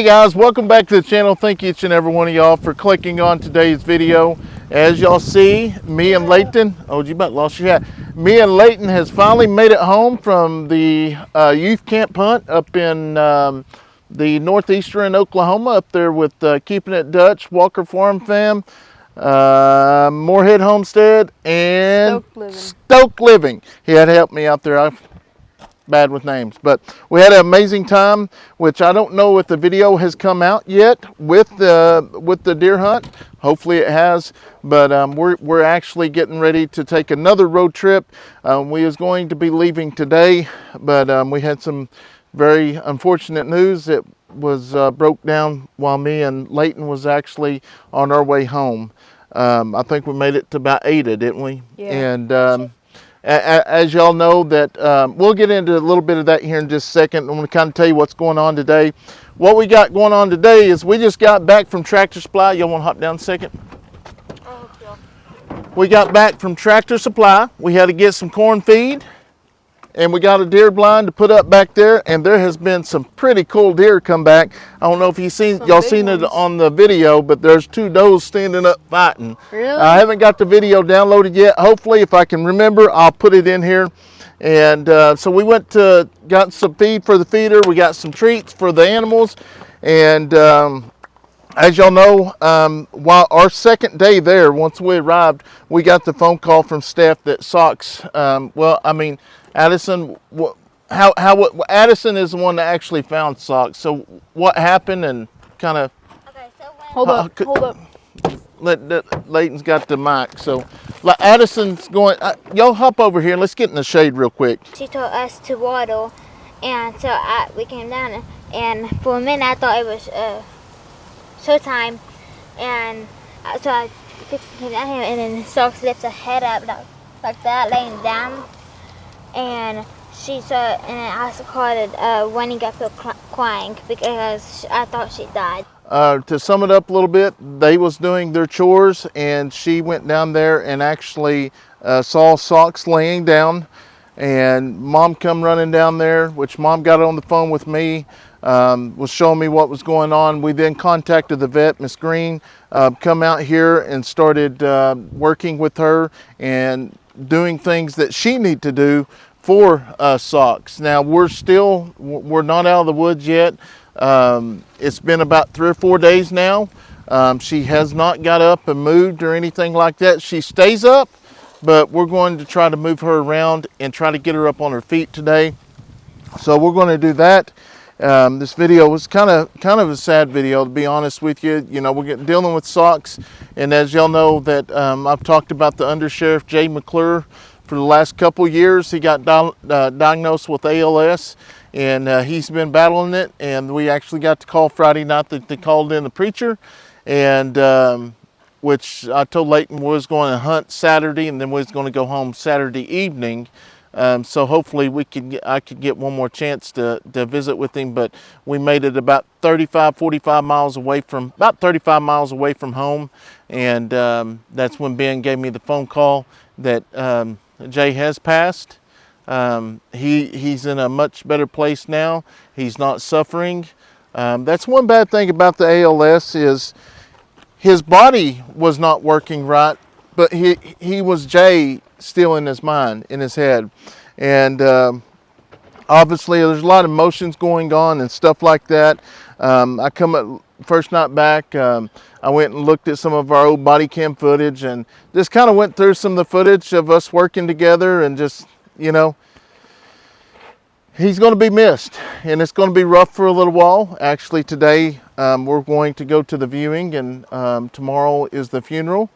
Hey guys, welcome back to the channel. Thank each and every one of y'all for clicking on today's video. As y'all see, me and Leighton, oh, you about lost your hat. Me and Leighton has finally made it home from the youth camp hunt up in the northeastern Oklahoma, up there with Keeping It Dutch, Walker Farm Fam, Moorhead Homestead, and Stoke Living. He had to help me out there. I'm bad with names, but we had an amazing time, which I don't know if the video has come out yet with the deer hunt. Hopefully it has, but we're actually getting ready to take another road trip. We was going to be leaving today, but we had some very unfortunate news that was broke down while me and Leighton was actually on our way home. I think we made it to about Ada, didn't we? Yeah. And as y'all know, that we'll get into a little bit of that here in just a second. I'm going to kind of tell you what's going on today. What we got going on today is we just got back from Tractor Supply. Y'all want to hop down a second? Oh, yeah. We got back from Tractor Supply. We had to get some corn feed, and we got a deer blind to put up back there, and there has been some pretty cool deer come back. I don't know if y'all seen it on the video, but there's two does standing up fighting. Really? I haven't got the video downloaded yet. Hopefully, if I can remember, I'll put it in here. And so we got some feed for the feeder. We got some treats for the animals. And as y'all know, while our second day there, once we arrived, we got the phone call from staff that socks, Addison, Addison is the one that actually found socks. So what happened and kind of... Okay, so when... Hold up. Leighton's got the mic. So Addison's going... y'all hop over here and let's get in the shade real quick. She told us to waddle, and so we came down, and for a minute I thought it was showtime, and so I came down here, and then Socks lifts her head up like that, laying down. And she said, and I also called it when he got crying because I thought she died. To sum it up a little bit, they was doing their chores, and she went down there and actually saw Socks laying down, and Mom come running down there, which Mom got on the phone with me, was showing me what was going on. We then contacted the vet, Miss Green, come out here and started working with her and doing things that she need to do for Socks. Now we're not out of the woods yet. It's been about 3 or 4 days now. She has not got up and moved or anything like that. She stays up, but we're going to try to move her around and try to get her up on her feet today. So we're going to do that. This video was kind of a sad video, to be honest with you. You know, we're dealing with Socks, and as y'all know that I've talked about the Undersheriff Jay McClure for the last couple years. He got diagnosed with ALS, and he's been battling it. And we actually got the call Friday night that they called in the preacher, and which I told Leighton was going to hunt Saturday, and then we was going to go home Saturday evening. So hopefully I could get one more chance to visit with him, but we made it about 35 miles away from home, and that's when Ben gave me the phone call that Jay has passed. He's in a much better place now. He's not suffering. That's one bad thing about the ALS is his body was not working right, but he was Jay still in his mind, in his head. And obviously there's a lot of emotions going on and stuff like that. I come up first night back, I went and looked at some of our old body cam footage and just kind of went through some of the footage of us working together, and just, you know, he's going to be missed, and it's going to be rough for a little while. Actually today we're going to go to the viewing, and tomorrow is the funeral.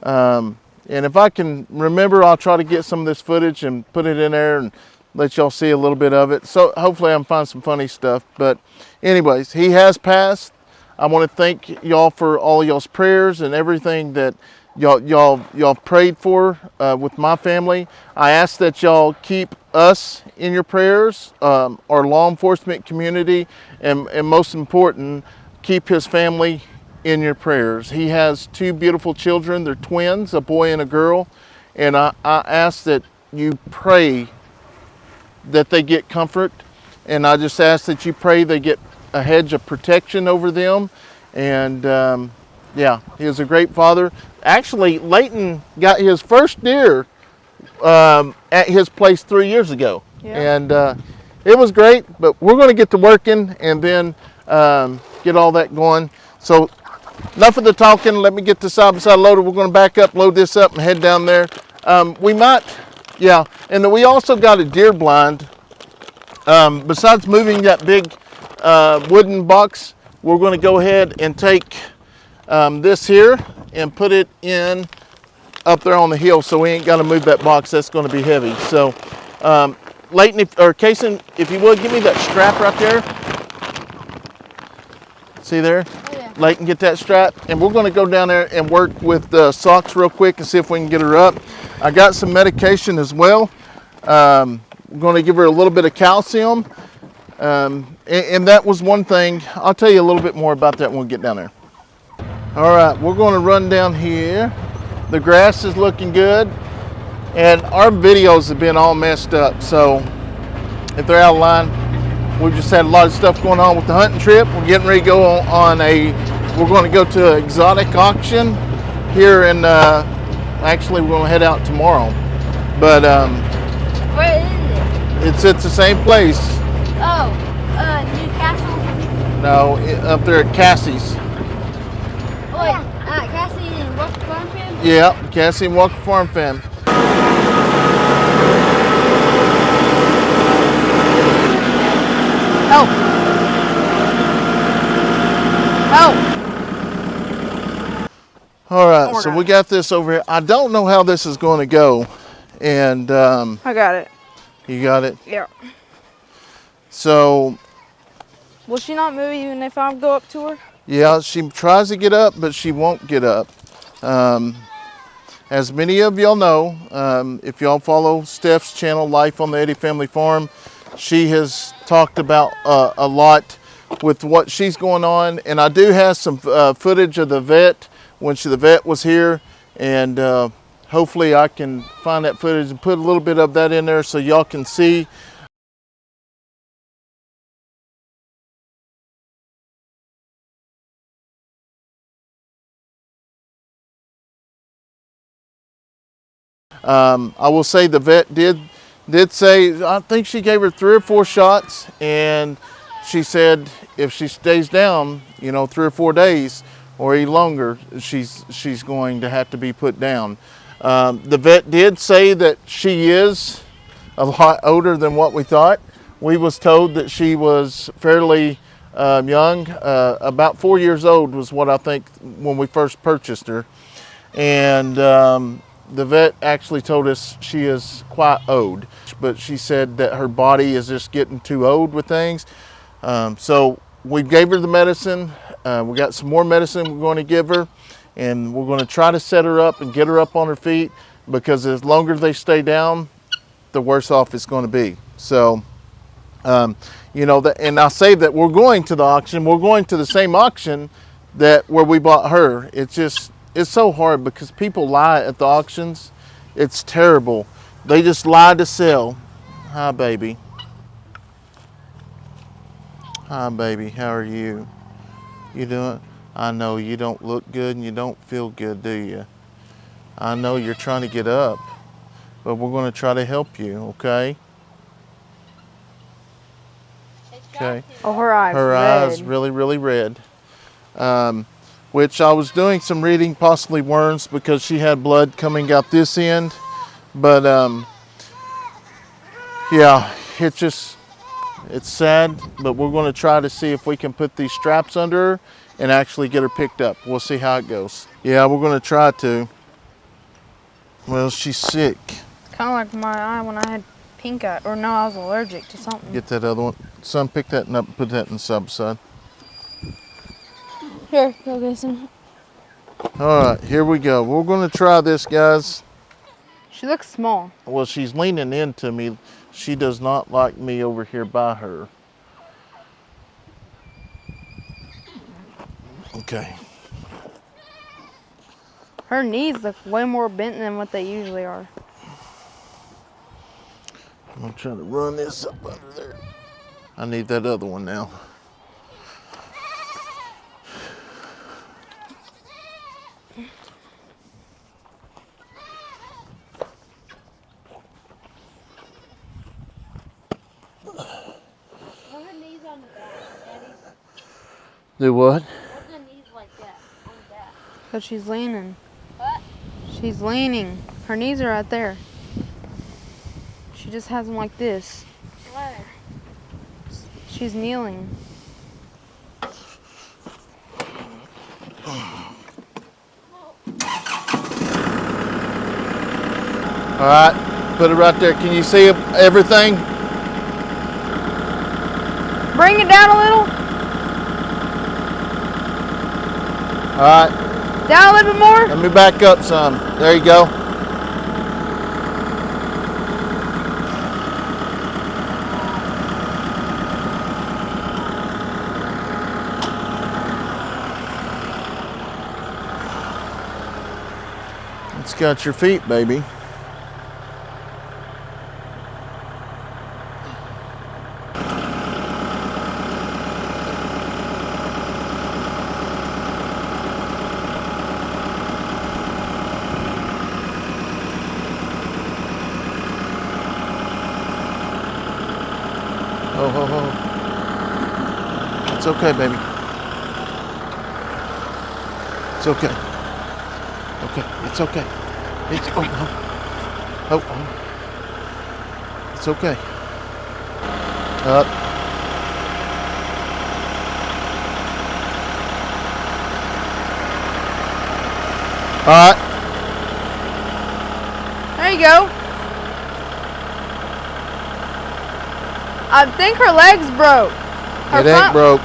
And if I can remember, I'll try to get some of this footage and put it in there and let y'all see a little bit of it. So hopefully I can find some funny stuff. But anyways, he has passed. I want to thank y'all for all y'all's prayers and everything that y'all prayed for with my family. I ask that y'all keep us in your prayers, our law enforcement community, and most important, keep his family in your prayers. He has 2 beautiful children. They're twins, a boy and a girl. And I ask that you pray that they get comfort. And I just ask that you pray they get a hedge of protection over them. And yeah, he was a great father. Actually, Leighton got his first deer at his place 3 years ago. Yeah. And it was great, but we're going to get to working and then get all that going. So enough of the talking. Let me get the side-by-side loader. We're going to back up, load this up, and head down there. We might, yeah, and then we also got a deer blind. Besides moving that big wooden box, we're going to go ahead and take this here and put it in up there on the hill, so we ain't got to move that box. That's going to be heavy. So Leighton, or Kayson, if you would, give me that strap right there. See there? Oh, yeah. Leighton, get that strap. And we're going to go down there and work with the socks real quick and see if we can get her up. I got some medication as well. We're going to give her a little bit of calcium. And that was one thing. I'll tell you a little bit more about that when we get down there. All right, we're going to run down here. The grass is looking good. And our videos have been all messed up. So if they're out of line, we've just had a lot of stuff going on with the hunting trip. We're getting ready to go on we're going to go to an exotic auction here in, actually we're going to head out tomorrow. But Where is it? it's at the same place. Oh, Newcastle. No, up there at Cassie's. Oh, yeah. Cassie and Walker Farm Fan? Yeah, Cassie and Walker Farm Fan. Help! Help! All right, Oh my so God. we got this over here. I don't know how this is going to go. And I got it. you got it. Yeah. So Will she not move even if I go up to her? yeah, she tries to get up, but she won't get up. As many of y'all know, if y'all follow Steph's channel, Life on the Eddy Family Farm, she has talked about a lot with what she's going on. And I do have some footage of the vet when the vet was here. And hopefully I can find that footage and put a little bit of that in there so y'all can see. I will say the vet did say, I think she gave her 3 or 4 shots, and she said if she stays down, 3 or 4 days or any longer, she's going to have to be put down. The vet did say that she is a lot older than what we thought. We was told that she was fairly young, about 4 years old was what I think when we first purchased her. And the vet actually told us she is quite old, but she said that her body is just getting too old with things. So we gave her the medicine. We got some more medicine we're going to give her, and we're going to try to set her up and get her up on her feet, because the longer they stay down, the worse off it's going to be. So, and I say that we're going to the auction. We're going to the same auction where we bought her. It's so hard because people lie at the auctions. It's terrible. They just lie to sell. Hi, baby. Hi, baby. How are you? You doing? I know you don't look good and you don't feel good, do you? I know you're trying to get up, but we're going to try to help you, okay? Okay. Oh, her eyes. Her red. eyes really, really red. Which I was doing some reading, possibly worms, because she had blood coming out this end. But yeah, it's sad, but we're going to try to see if we can put these straps under her and actually get her picked up. We'll see how it goes. Yeah, we're going to try to. Well, she's sick. Kind of like my eye when I had pink eye. Or no, I was allergic to something. Get that other one. Son, pick that up and put that in the side by side. Here, go Kayson. All right, here we go. We're going to try this, guys. She looks small. Well, she's leaning into me. She does not like me over here by her. Okay. Her knees look way more bent than what they usually are. I'm trying to run this up under there. I need that other one now. Do what? What's the knees like that? On that. Because she's leaning. What? She's leaning. Her knees are right there. She just has them like this. Why? She's kneeling. All right, put it right there. Can you see everything? Bring it down a little. All right. Down a little bit more. Let me back up some. There you go. It's got your feet, baby. Oh. It's okay, baby. It's okay. Okay, it's okay. It's oh. It's okay. Up. All right. There you go. I think her leg's broke. Her It ain't broke.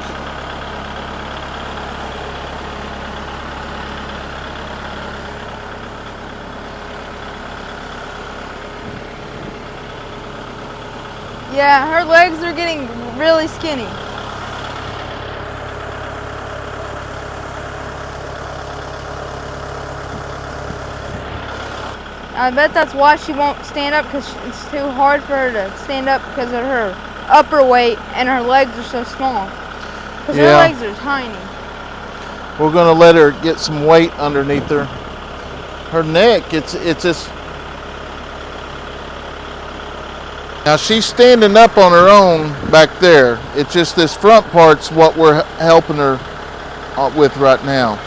Yeah, her legs are getting really skinny. I bet that's why she won't stand up, because it's too hard for her to stand up because of her upper weight and her legs are so small. Because her legs are tiny. We're gonna let her get some weight underneath her. Her neck, it's just. Now she's standing up on her own back there. It's just this front part's what we're helping her with right now.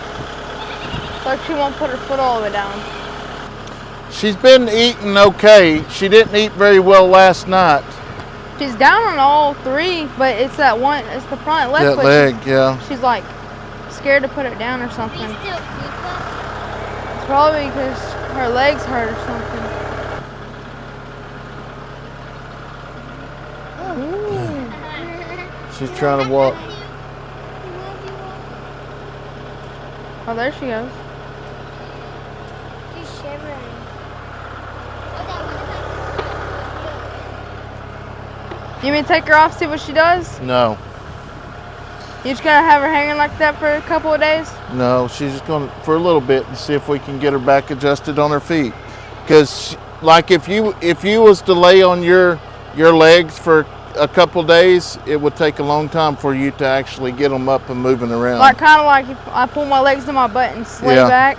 It's like she won't put her foot all the way down. She's been eating okay. She didn't eat very well last night. She's down on all three, but it's that one, it's the front leg. That leg, yeah. She's like scared to put it down or something. Do you still keep her? It's probably because her legs hurt or something. She's trying to walk. Oh, there she goes. She's shivering. You mean take her off, see what she does? No, You just gonna have her hanging like that for a couple of days? no, she's just going for a little bit and see if we can get her back adjusted on her feet. Because, like, if you was to lay on your legs for a couple days, it would take a long time for you to actually get them up and moving around. Like kind of like if I pull my legs to my butt and lay back.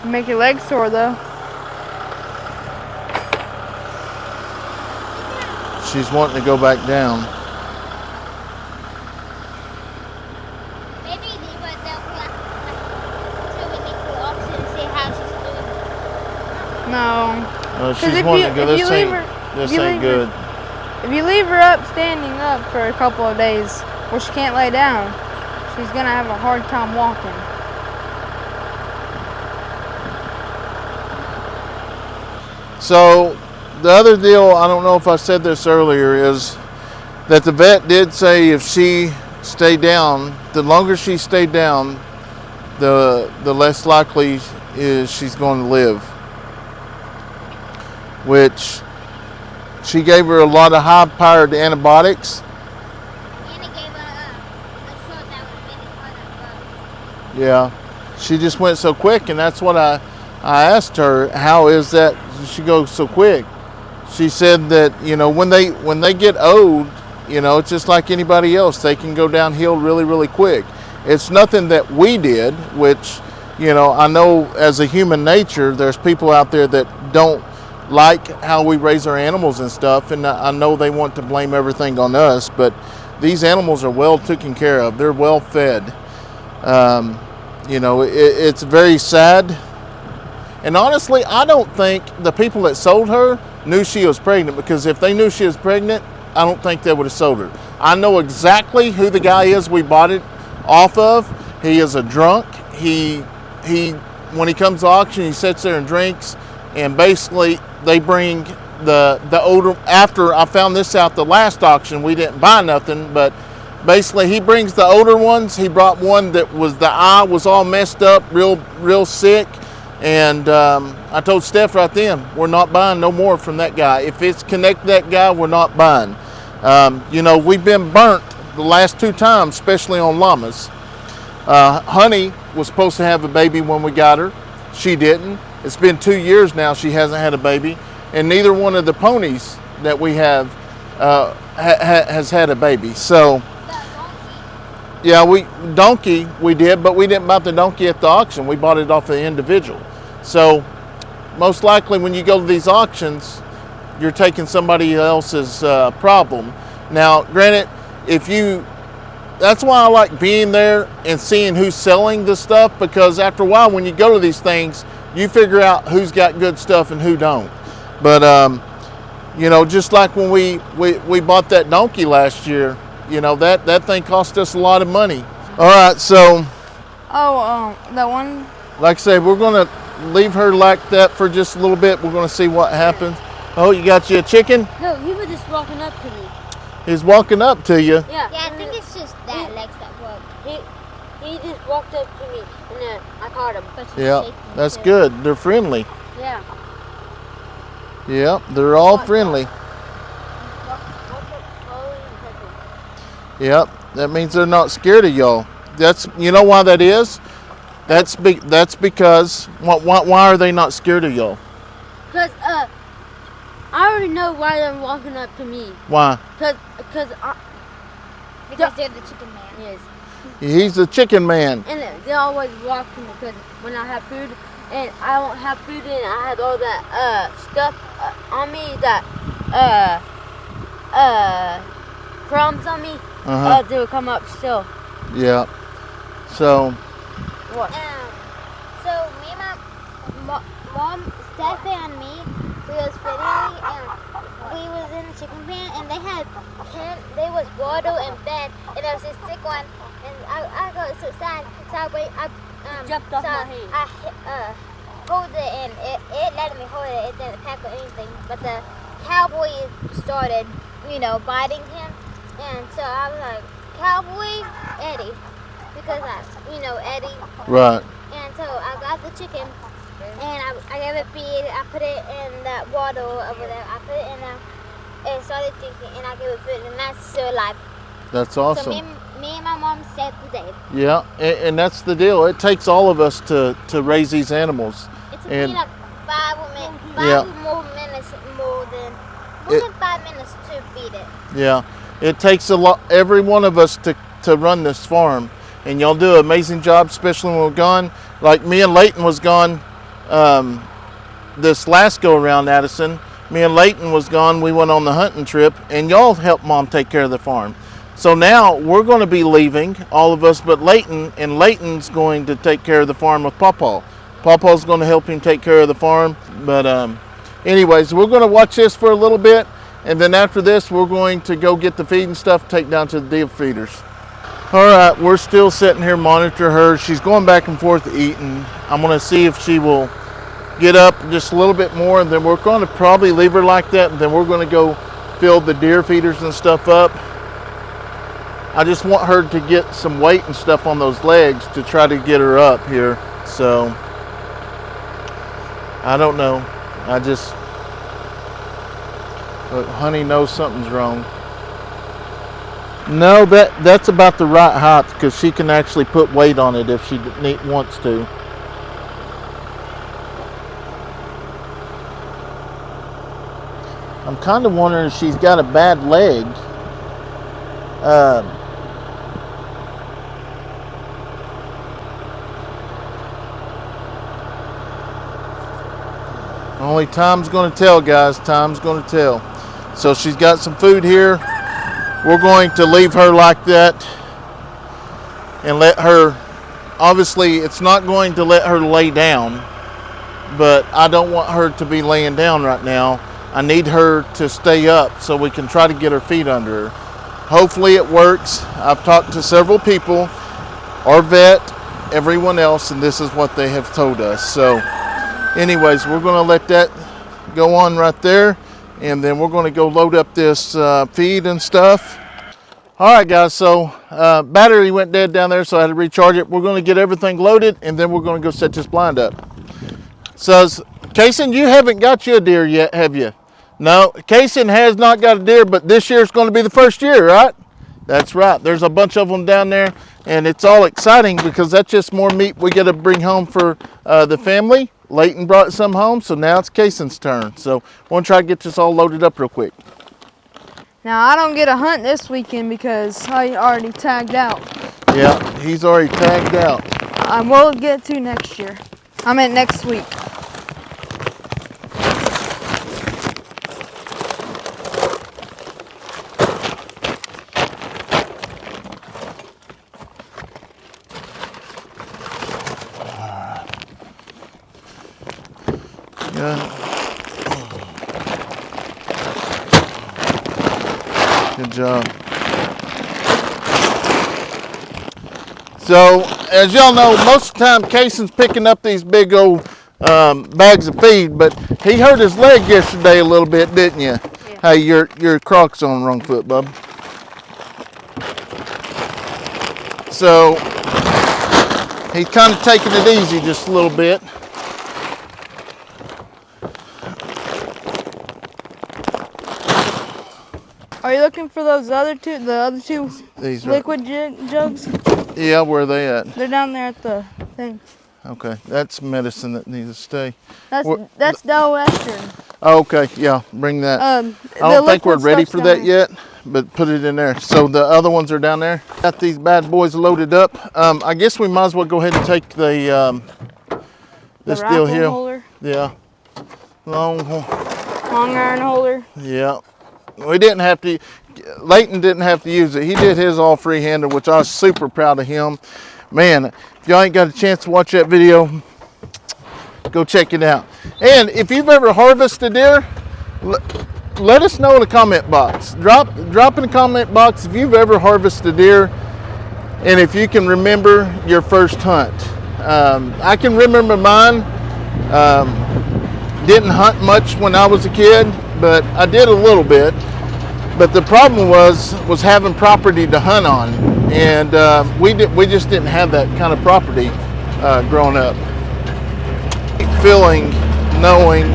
Make your legs sore though. She's wanting to go back down. Maybe leave her there until we make the oxygen and see how she's doing. No. She's if wanting you- to go. if This you leave ain't, her- this if you ain't leave her- good. If you leave her up, standing up for a couple of days where she can't lay down, she's gonna have a hard time walking. So the other deal, I don't know if I said this earlier, is that the vet did say if she stayed down, the longer she stayed down, the less likely is she's going to live. Which she gave her a lot of high-powered antibiotics. And it gave her a shot that was really hard at Yeah, she just went so quick, and that's what I asked her, how is that she goes so quick? She said that, you know, when they get old, you know, it's just like anybody else. They can go downhill really, really quick. It's nothing that we did, which, you know, I know as a human nature, there's people out there that don't like how we raise our animals and stuff, and I know they want to blame everything on us, but these animals are well taken care of. They're well fed. It's very sad. And honestly, I don't think the people that sold her knew she was pregnant, because if they knew she was pregnant, I don't think they would have sold her. I know exactly who the guy is we bought it off of. He is a drunk. He when he comes to auction, he sits there and drinks, and basically they bring the older. After I found this out the last auction, we didn't buy nothing, but basically he brings the older ones. He brought one that was, the eye was all messed up, real sick. And I told Steph right then, we're not buying no more from that guy. If it's connected to that guy, we're not buying. We've been burnt the last 2 times, especially on llamas. Honey was supposed to have a baby when we got her. She didn't. It's been 2 years now she hasn't had a baby. And neither one of the ponies that we have has had a baby. So, yeah, donkey we did, but we didn't buy the donkey at the auction. We bought it off the individual. So most likely when you go to these auctions, you're taking somebody else's problem. Now, granted, that's why I like being there and seeing who's selling the stuff, because after a while when you go to these things, you figure out who's got good stuff and who don't. But just like when we bought that donkey last year, that thing cost us a lot of money. All right, so that one. Like I say, we're gonna leave her like that for just a little bit. We're gonna see what happens. Oh, you got you a chicken? No, he was just walking up to me. He's walking up to you. Yeah. Yeah, I think it's just that legs that work. He just walked up to me, and then I caught him. Yeah, that's good. They're friendly. Yeah. Yeah, they're all friendly. Yep, that means they're not scared of y'all. You know why that is? That's because why are they not scared of y'all? Cause I already know why they're walking up to me. Why? Because they're the chicken man. Yes. He's the chicken man. And they always walk to me because when I have food and I don't have food and I have all that stuff on me, that crumbs on me, they will come up still. Yeah. So. What? So me and my mom, Steph and me, we was veterinary and we was in the chicken pen and they was water and bed and there was this sick one and I got so sad. So I jumped off my head. I hold it and it let me hold it. It didn't pack or anything. But the cowboy started, biting him, and so I was like, Cowboy, Eddy, because Eddy. Right. And so I got the chicken and I gave it feed. I put it in that water over there. I put it in there and started drinking, and I gave it food, and that's still alive. That's awesome. So me and my mom saved the day. Yeah, and that's the deal. It takes all of us to raise these animals. It's and been like 5 more minutes more than 5 minutes to feed it. Yeah, it takes a lot. Every one of us to run this farm, and y'all do an amazing job, especially when we're gone. Like me and Leighton was gone this last go around, Addison. Me and Leighton was gone. We went on the hunting trip, and y'all helped Mom take care of the farm. So now we're going to be leaving, all of us but Leighton, and Leighton's going to take care of the farm with Pawpaw. Pawpaw's going to help him take care of the farm. But anyways, we're going to watch this for a little bit, and then after this, we're going to go get the feed and stuff, take down to the deer feeders. All right, we're still sitting here monitoring her. She's going back and forth eating. I'm going to see if she will get up just a little bit more, and then we're going to probably leave her like that, and then we're going to go fill the deer feeders and stuff up. I just want her to get some weight and stuff on those legs to try to get her up here. So I don't know. But Honey knows something's wrong. No, that's about the right height, because she can actually put weight on it if she wants to. I'm kind of wondering if she's got a bad leg. Only time's going to tell, guys. Time's going to tell. So she's got some food here. we're going to leave her like that and let her, obviously it's not going to let her lay down, but I don't want her to be laying down right now. I need her to stay up so we can try to get her feet under her. Hopefully it works. I've talked to several people, our vet, everyone else, and this is what they have told us. So anyways, we're going to let that go on right there, and then we're going to go load up this feed and stuff. All right, guys, so battery went dead down there, so I had to recharge it. We're going to get everything loaded, and then we're going to go set this blind up. Says, Kayson, you haven't got you a deer yet, have you? No, Kayson has not got a deer, but this year is going to be the first year, right? That's right. There's a bunch of them down there, and it's all exciting because that's just more meat we got to bring home for the family. Leighton brought some home, so now it's Kayson's turn. So I want to try to get this all loaded up real quick. Now, I don't get a hunt this weekend because I already tagged out. Yeah, he's already tagged out. I will get to next year. I meant next week. Yeah. Good job. So, as y'all know, most of the time Kayson's picking up these big old bags of feed, but he hurt his leg yesterday a little bit, didn't you? Yeah. Hey, your Crocs on the wrong foot, bub. So, he's kind of taking it easy just a little bit. Are you looking for those the other two These liquid jugs? Yeah, where are they at? They're down there at the thing. Okay, that's medicine that needs to stay. That's Western. Oh, okay, yeah, bring that. I don't think we're ready for that yet, but put it in there. So the other ones are down there. Got these bad boys loaded up. I guess we might as well go ahead and take the this deal here. Holder. Yeah, long iron holder. Yeah, we didn't have to. Leighton didn't have to use it. He did his all free-handed, which I was super proud of him. Man, if y'all ain't got a chance to watch that video, go check it out. And if you've ever harvested deer, let us know in the comment box. Drop in the comment box if you've ever harvested deer, and if you can remember your first hunt. I can remember mine. Didn't hunt much when I was a kid, but I did a little bit. But the problem was having property to hunt on, and we just didn't have that kind of property growing up. Feeling, knowing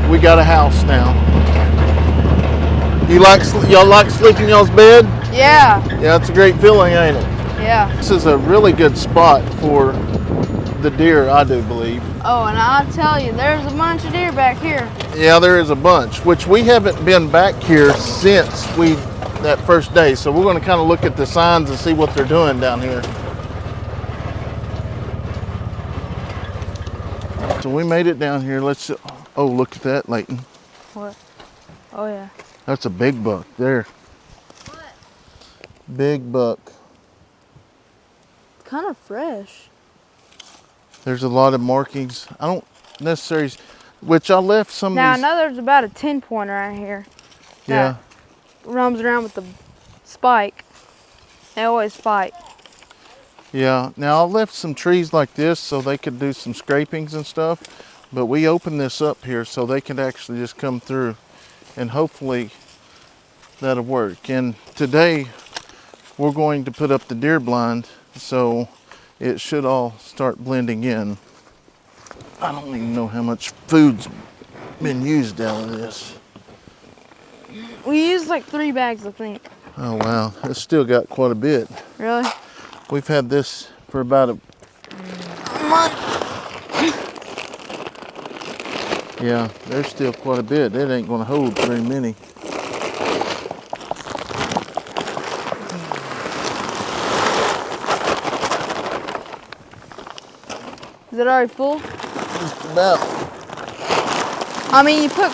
we got a house now. Y'all like sleeping in y'all's bed? Yeah. Yeah, it's a great feeling, ain't it? Yeah. This is a really good spot for the deer, I do believe. Oh, and I'll tell you, there's a bunch of deer back here. Yeah, there is a bunch, which we haven't been back here since that first day. So we're going to kind of look at the signs and see what they're doing down here. So we made it down here. Oh, look at that, Leighton. What? Oh, yeah. That's a big buck there. What? Big buck. It's kind of fresh. There's a lot of markings. I don't necessarily, which I left some now, of these. I know there's about a 10-pointer right here. Yeah. Roams around with the spike. They always fight. Yeah. Now, I left some trees like this so they could do some scrapings and stuff. But we opened this up here so they could actually just come through. And hopefully that'll work. And today we're going to put up the deer blind. So it should all start blending in. I don't even know how much food's been used out of this. We used like 3 bags, I think. Oh wow, it's still got quite a bit. Really? We've had this for about a month. Yeah, there's still quite a bit. It ain't gonna hold very many. Is it already full? Just about. I mean, you put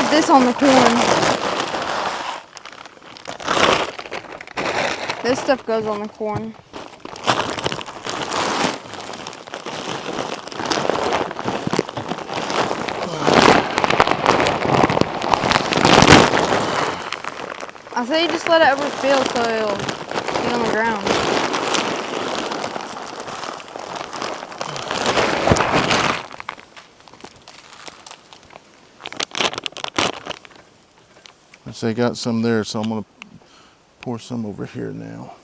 this on the corn. This stuff goes on the corn. I say you just let it overfill so it'll be on the ground. They got some there, so I'm gonna pour some over here now.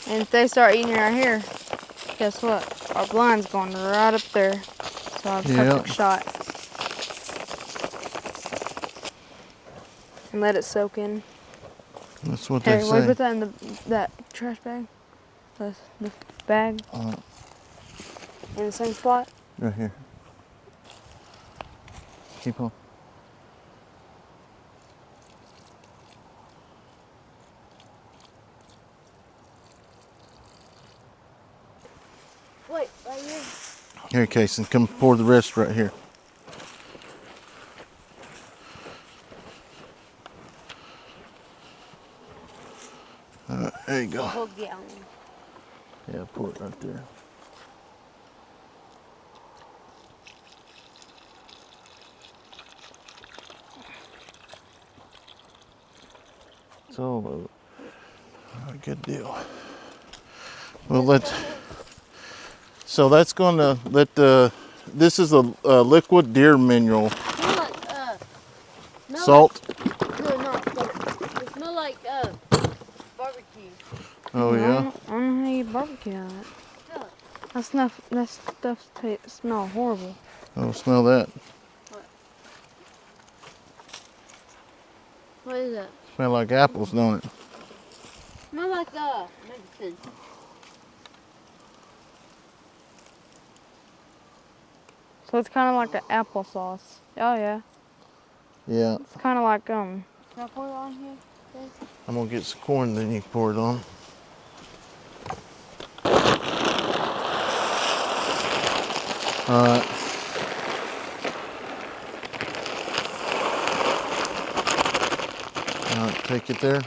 And if they start eating right here, guess what? Our blind's going right up there. So I'll perfect shot. And let it soak in. That's what they say. Hey, put that in that trash bag. The bag. In the same spot. Right here. Keep on. Wait, right here. Here, Kayson, come pour the rest right here. There you go. Whole gallon. Yeah, pour it right there. It's all over. Good deal. Well, so that's going to let this is a liquid deer mineral. Salt? No, not salt. It smells like barbecue. Oh, yeah? I don't know how you barbecue on it. That stuff smells horrible. Oh, smell that. What is that? Smell like apples, don't it? Smells like medicine. So it's kind of like an applesauce. Oh yeah. Yeah. It's kind of like Can I pour it on here? I'm gonna get some corn, then you can pour it on. All right. All right, take it there.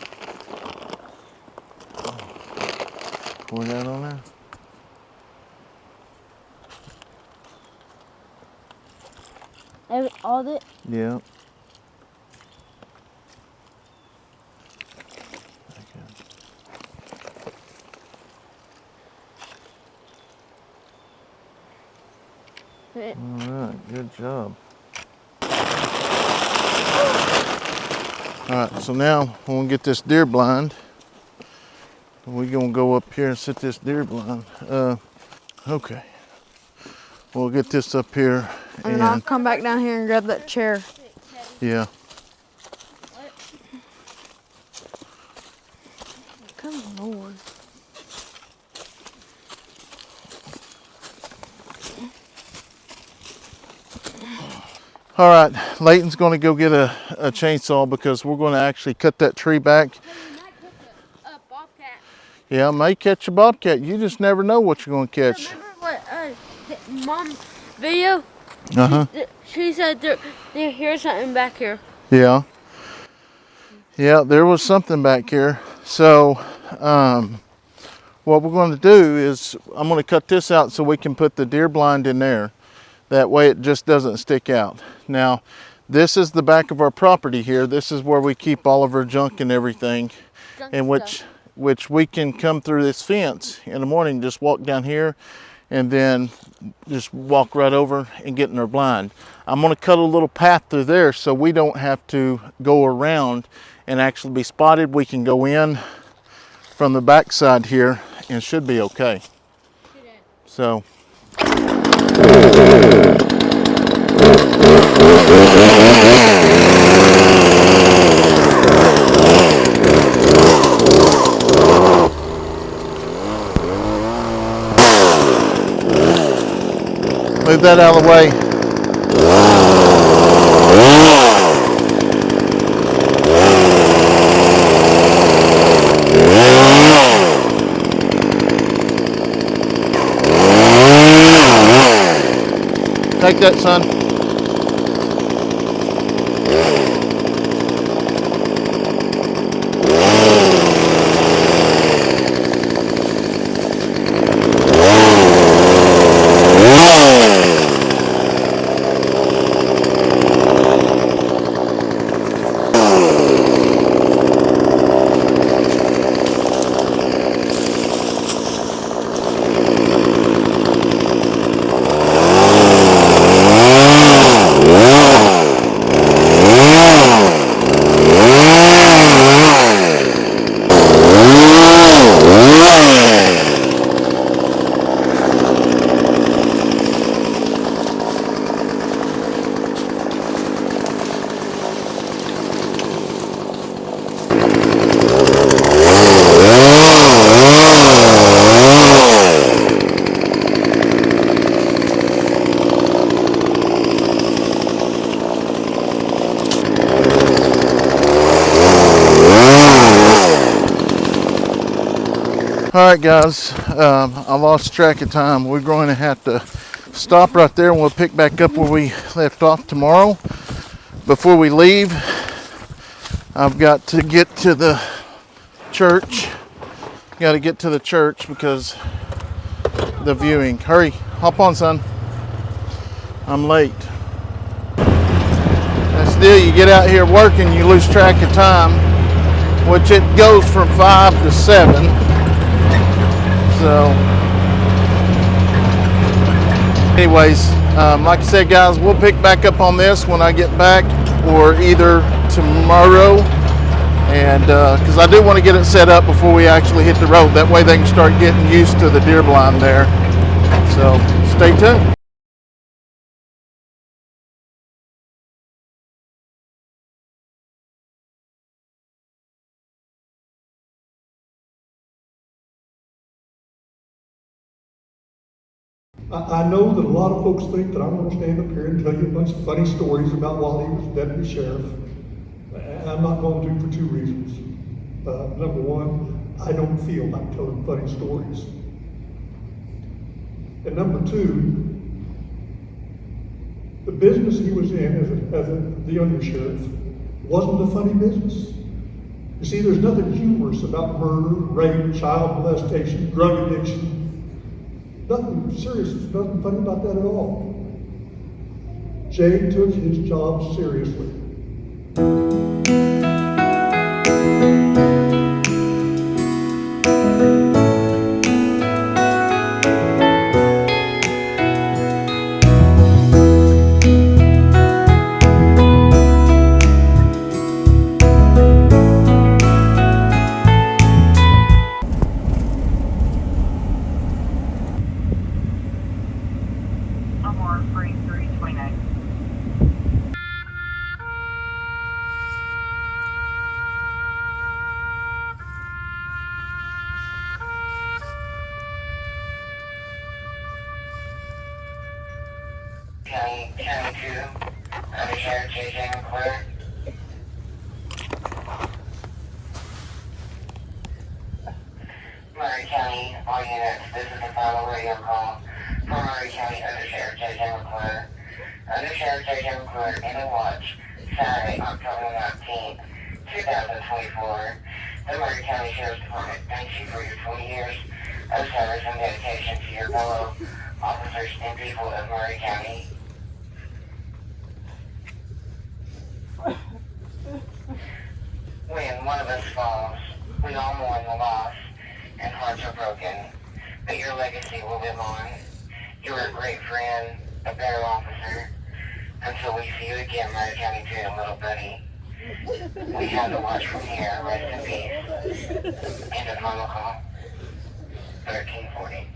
Pour that on there. All of it? Yeah. All right, good job. All right, so now when we get this deer blind, we're gonna go up here and set this deer blind. Okay. We'll get this up here and I'll come back down here and grab that chair. Yeah. Come on. All right, Leighton's gonna go get a chainsaw because we're gonna actually cut that tree back. Bobcat. Yeah, I may catch a bobcat. You just never know what you're gonna catch. Remember what Mom's video? Uh-huh. She said they hear something back here. Yeah. Yeah, there was something back here. So, what we're going to do is I'm going to cut this out so we can put the deer blind in there. That way it just doesn't stick out. Now, this is the back of our property here. This is where we keep all of our junk and everything, in which we can come through this fence in the morning, just walk down here, and then just walk right over and get in our blind. I'm going to cut a little path through there so we don't have to go around and actually be spotted. We can go in from the back side here and should be okay. So. Move that out of the way. Take that, son. Alright guys, I lost track of time. We're going to have to stop right there and we'll pick back up where we left off tomorrow. Before we leave, I've got to get to the church. Got to get to the church because the viewing. Hurry, hop on, son. I'm late. That's the deal. You get out here working, you lose track of time, which it goes from 5 to 7. So, anyways, like I said, guys, we'll pick back up on this when I get back, or either tomorrow. And because I do want to get it set up before we actually hit the road. That way they can start getting used to the deer blind there. So, stay tuned. I know that a lot of folks think that I'm going to stand up here and tell you a bunch of funny stories about while he was deputy sheriff. I'm not going to for two reasons. Number one, I don't feel like telling funny stories. And number two, the business he was in as the undersheriff wasn't a funny business. You see, there's nothing humorous about murder, rape, child molestation, drug addiction. Nothing serious, nothing funny about that at all. Jay took his job seriously. County 2, Undersheriff Kayson clear. Murray County, all units, this is the final radio call for Murray County Undersheriff Kayson clear. Undersheriff Kayson clear in a watch, Saturday, October 19th, 2024. The Murray County Sheriff's Department thanks you for your 20 years of service and dedication to your fellow officers and people of Murray County. When one of us falls, we all mourn the loss, and hearts are broken, but your legacy will live on. You are a great friend, a better officer. Until we see you again, Murray County 2, little buddy. We have to watch from here. Rest in peace. End of final call. 1340.